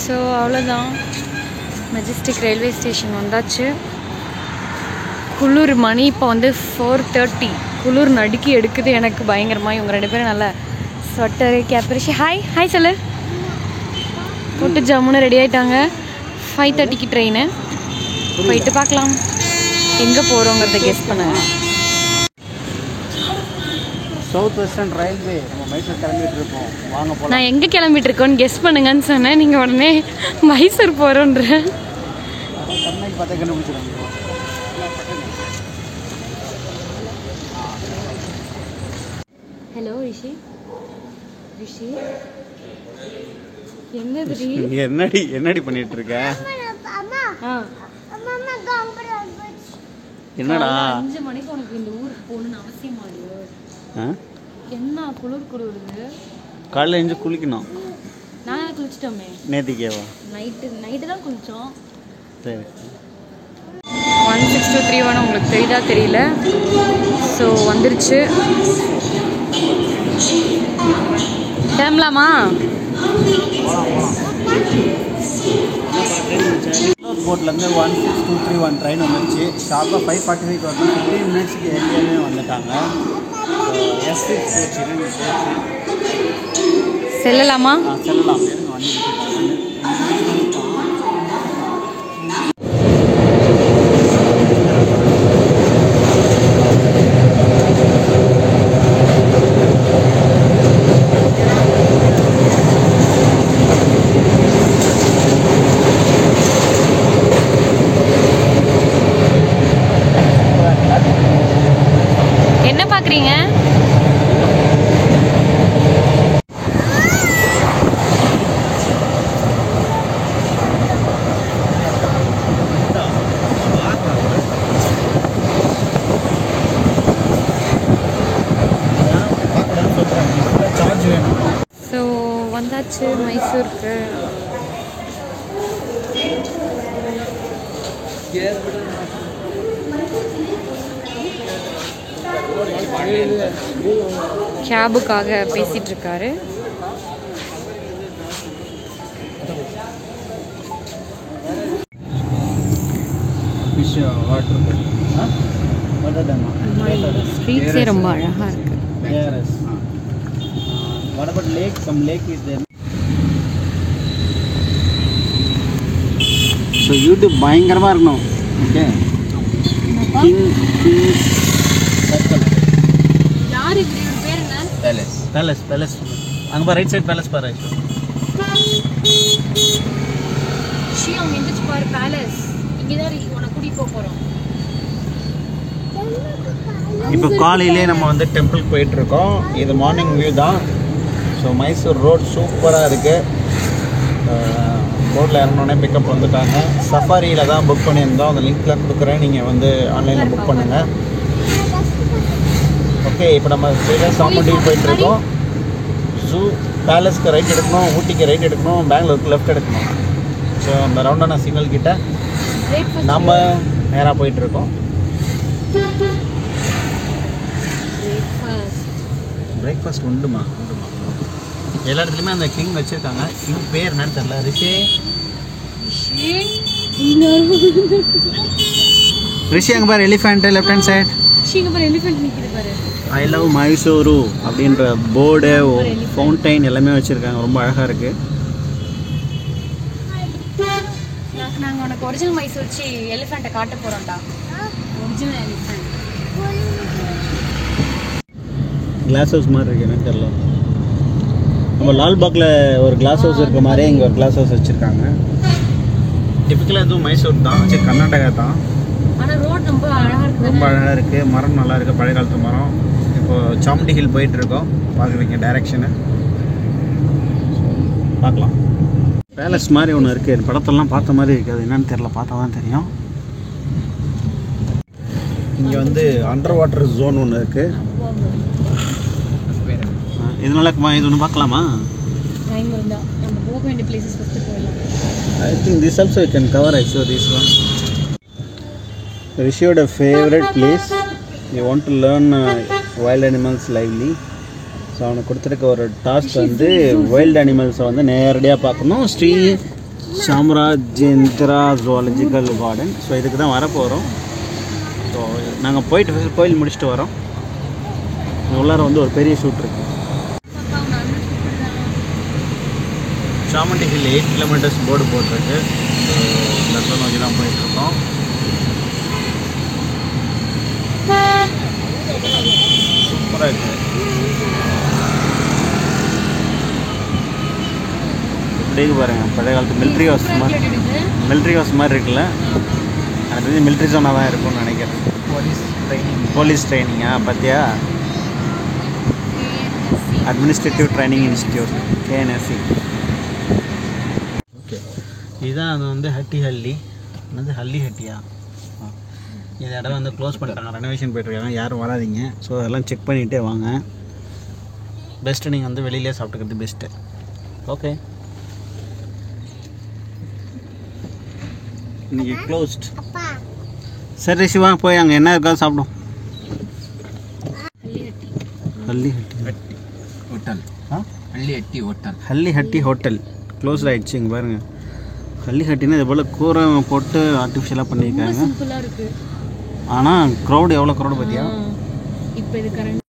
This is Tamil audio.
ஸோ அவ்வளோதான், மெஜஸ்டிக் ரயில்வே ஸ்டேஷன் வந்தாச்சு. குளிர் மணி இப்போ வந்து 4:30. குளிர் நடுக்கி எடுக்குது எனக்கு பயங்கரமாக. இவங்க 2 பேரும் நல்லா ஸ்வெட்டரு கேப்ரிஷி. ஹாய் ஹாய் சொல்லு. போட்டு ஜம்முன்னு ரெடி ஆகிட்டாங்க. 5:30க்கு ட்ரெயின். போயிட்டு பார்க்கலாம் எங்கே போகிறோங்கிறத கெஸ் பண்ணுங்க. சவுத் வெஸ்டர்ன் ரயில்வே நம்ம மைசூர் கிளம்பிட்டு இருக்கோம், வாங்க போகலாம். நான் எங்கே கிளம்பிட்டு இருக்கோன்னு கெஸ் பண்ணுங்கன்னு சொன்னேன், நீங்கள் உடனே மைசூர் போகிறோன்ற. சென்னை பார்த்தா கண்டுபிடிச்சிருக்காங்க. ஹலோ ரிஷி. ரிஷி என்னது? என்னடி பண்ணிட்டு இருக்க? என்னடா 5 மணிக்கு உனக்கு இந்த ஊருக்கு போகணும்னு அவசியமா இல்லையோ? என்ன குளிர் குளிருது. காலையில் எழுந்து குளிக்கணும். நான் குளிச்சிட்டோமே நேத்திக்கேவா? நைட்டு தான் குளித்தோம். சரி. 16231 உங்களுக்கு தெரியுதா தெரியல. ஸோ வந்துருச்சு. கிளம்பலாமா? போர்ட்லேருந்து 16231 ட்ரெயின் வந்துருச்சு. ஷார்ப்பாக 5:45 வரணும். 15 மினிட்ஸுக்கு ஏரியாவே வந்துட்டாங்க. செல்லலாமா? செல்லலாம். என்ன பார்க்குறீங்க? ஸோ வந்தாச்சு மைசூருக்கு. கேபுக்காக பேசிட்டு இருக்காரு. ஸ்ட்ரீட்ஸே ரொம்ப அழகா இருக்கு. What about lake? Some lake is there. So YouTube பயங்கரமா இருக்கணும். ஓகே. King circle. யார் இது? பேர் என்ன? பேலஸ். அங்க பாரு, ரைட் சைடு பேலஸ் பாரு. ஷியோங் எந்திச்சு பாரு பேலஸ். இங்க தான் உன்னை கூட்டிட்டு போறோம். இப்போ காலையிலே நம்ம வந்து டெம்பிளுக்கு போயிட்டு இருக்கோம். இது மார்னிங் வியூ தான். ஸோ மைசூர் ரோட் சூப்பராக இருக்குது. ரோட்டில் இறங்கினோடனே பிக்கப் வந்துட்டாங்க. சஃபாரியில் தான் புக் பண்ணியிருந்தோம். அந்த லிங்க்கில் கொடுக்குறேன், நீங்கள் வந்து ஆன்லைனில் புக் பண்ணுங்கள். ஓகே, இப்போ நம்ம ஸ்ட்ரெயிட்டாக சாமுண்டிக்கு போயிட்டுருக்கோம். ஜூ பேலஸ்க்கு ரைட் எடுக்கணும், ஊட்டிக்கு ரைட் எடுக்கணும், பெங்களூருக்கு லெஃப்ட் எடுக்கணும். ஸோ அந்த ரவுண்டான சிக்னல் கிட்ட நம்ம நேராக போயிட்டுருக்கோம். பிரேக்ஃபாஸ்ட் உண்டுமா? எல்லா இடத்துலையுமே அந்த கிங் வச்சுருக்காங்க. கிங் பேர் என்னன்னு தெரியல. ரிஷி அங்கே பாரு, elephant left hand side. I love Mysuru அப்படின்ற போர்டு, ஃபவுண்டைன் எல்லாமே வச்சுருக்காங்க. ரொம்ப அழகாக இருக்குது. நாங்கள் உனக்கு ஒரிஜினல் மைசூர் வச்சு எலிஃபெண்ட்டை காட்ட போகிறோம்டா. Original elephant. கிளாஸ் ஹவுஸ் மாதிரி இருக்கு, என்னன்னு தெரியல. நம்ம லால்பாக்ல ஒரு கிளாஸ் ஹவுஸ் இருக்க மாதிரியே இங்கே ஒரு கிளாஸ் ஹவுஸ் வச்சுருக்காங்க. டிப்பிக்கலாக எதுவும் மைசூர் தான், சரி கர்நாடகா தான். ஆனால் ரோட் ரொம்ப அழகாக இருக்குது. ரொம்ப அழகாக இருக்குது. மரம் நல்லா இருக்குது, பழைய காலத்து மரம். இப்போது சாமுண்டி ஹில் போயிட்டுருக்கோம். பார்க்குறீங்க டைரெக்ஷனு. பார்க்கலாம். பேலஸ் மாதிரி ஒன்று இருக்குது. படத்தெல்லாம் பார்த்த மாதிரி இருக்குது. அது என்னன்னு தெரியல, பார்த்தா தான் தெரியும். இங்கே வந்து அண்டர் வாட்டர் ஜோன் ஒன்று இருக்குது. இதனால இது ஒன்று பார்க்கலாமா? டைம் இருந்தால் நம்ம போக வேண்டிய பிளேசஸ் ஃபஸ்ட்டு போயிடலாம். I think this also you can cover. I saw this one. Rishiyoda favorite place. You want to learn wild animals lively. So அவனுக்கு கொடுத்துருக்க ஒரு டாஸ்க் வந்து வைல்டு அனிமல்ஸை வந்து நேரடியாக பார்க்கணும். சாம்ராஜேந்திரா ஜுவாலஜிக்கல் கார்டன். ஸோ இதுக்கு தான் வர போகிறோம். ஸோ நாங்கள் போயிட்டு கோயில் முடிச்சுட்டு வரோம். உள்ளார வந்து ஒரு பெரிய ஷூட் இருக்குது. சாமண்டி ஹில் 8 கிலோமீட்டர்ஸ் போர்டு போட்டிருக்கு. ஸோ இந்த நோக்கி தான் போயிட்டுருக்கோம். சூப்பராக இருக்குது. இப்படிக்கு பாருங்கள், பழைய காலத்து மிலிட்ரி ஹவுஸ் மாதிரி இருக்குல்ல, அது வந்து மிலிட்ரி ஜோனாக தான் இருக்கும்னு நினைக்கிறேன். போலீஸ் ட்ரைனிங்கா பார்த்தியா? Administrative training institute KNSC. Okay, இதுதான் அது வந்து ஹட்டி என்னது ஹட்டியா? இந்த இடம் வந்து க்ளோஸ் பண்ணிட்டாங்க, ரெனோவேஷன் போய்ட்டுருக்காங்க. யாரும் வராதிங்க. ஸோ அதெல்லாம் செக் பண்ணிகிட்டே வாங்க. பெஸ்ட்டு நீங்கள் வந்து வெளியிலே சாப்பிட்டுக்கிறது பெஸ்ட்டு. ஓகே, இன்னைக்கு க்ளோஸ்ட். சரி சிவா, போய் அங்கே என்ன இருக்காது சாப்பிடும். ஹட்டி ஹோட்டல் க்ளோஸ் ஆகிடுச்சு. இங்கே பாருங்கள், ஹட்டினா இது போல் கூரை போட்டு ஆர்டிஃபிஷியலாக பண்ணியிருக்காங்க. ஆனால் க்ரௌடு எவ்வளோ க்ரௌடு பார்த்தியா? இப்போ இது கரண்ட்